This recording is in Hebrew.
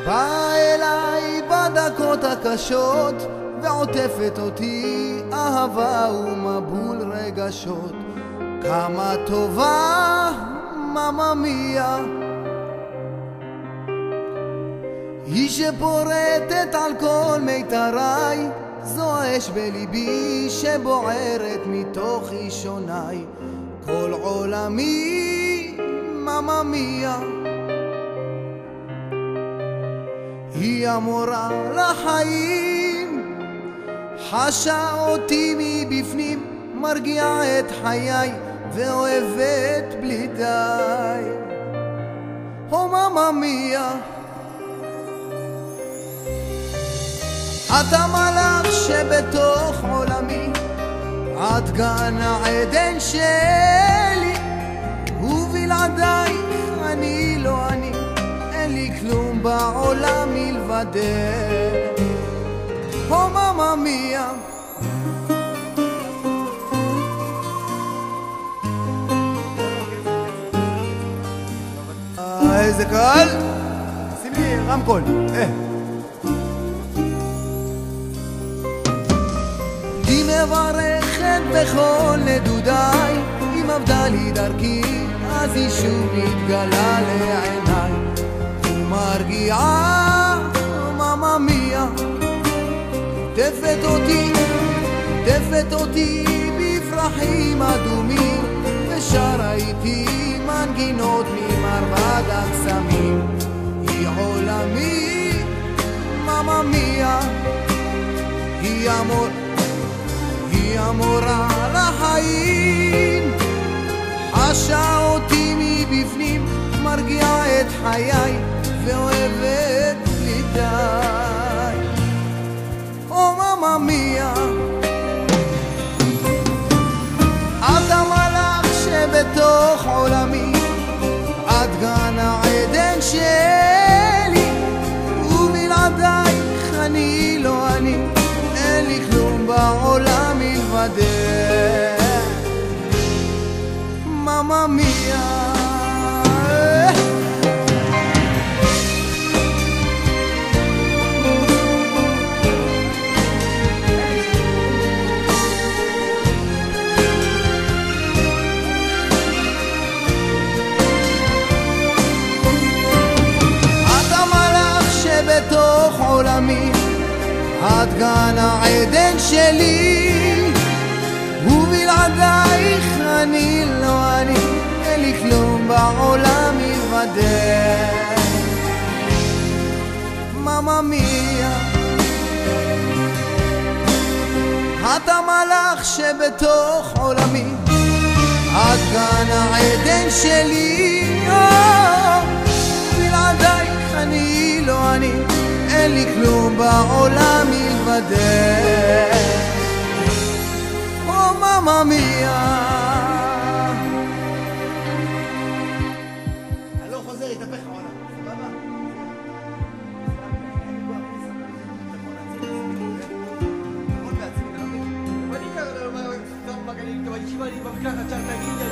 באה אליי בדקות הקשות ועוטפת אותי אהבה ומבול רגשות. כמה טובה מאמא מיה, היא שפורטת על כל מיתריי, זו האש בליבי שבוערת מתוך אישוניי. כל עולמי מאמא מיה, היא המורה לחיים, חשה אותי מבפנים, מרגיעה את חיי ואוהבת בלי די. או מאמא מיה, את המלאך שבתוך עולמי, את גן העדן שלי, ובלעדייך אני לא אני, אין לי כלום בעולם מלבדך. או מאמא מיה, איזה קהל, שים לי רמקול. היא מברכת בכל נדודיי, היא מבדה לי דרכי, אז היא שוב מתגלה לעיניי ומרגיעה. מאמא מיה, טפת אותי בפרחים אדומים, ושרה איתי מנגינות ממרבד הקסמים. היא עולמי מאמא מיה, היא המורה לחיים, חשה אותי מבפנים, מרגיעה את חיי ואוהבת בלי די. או מאמא מיה, את המלאך שבתוך עולמי, את גן העדן שלי, ובלעדייך אני לא אני, אין לי כלום בעולם מלבדך. מאמא מיה, את המלאך שבתוך עולמי, את גן העדן שלי, ובלעדייך אני לא אני, אין לי כלום בעולם מלבדך. מאמא מיה, את המלאך שבתוך עולמי, את גן העדן שלי, ובלעדייך אני לא אני, אין לי כלום בעולם מלבדך. או מאמא מיה, אני לא חוזר, התהפך העולם, סבבה? אני קרא לו, בישיבה לי במקלחת שם, תגיד לי,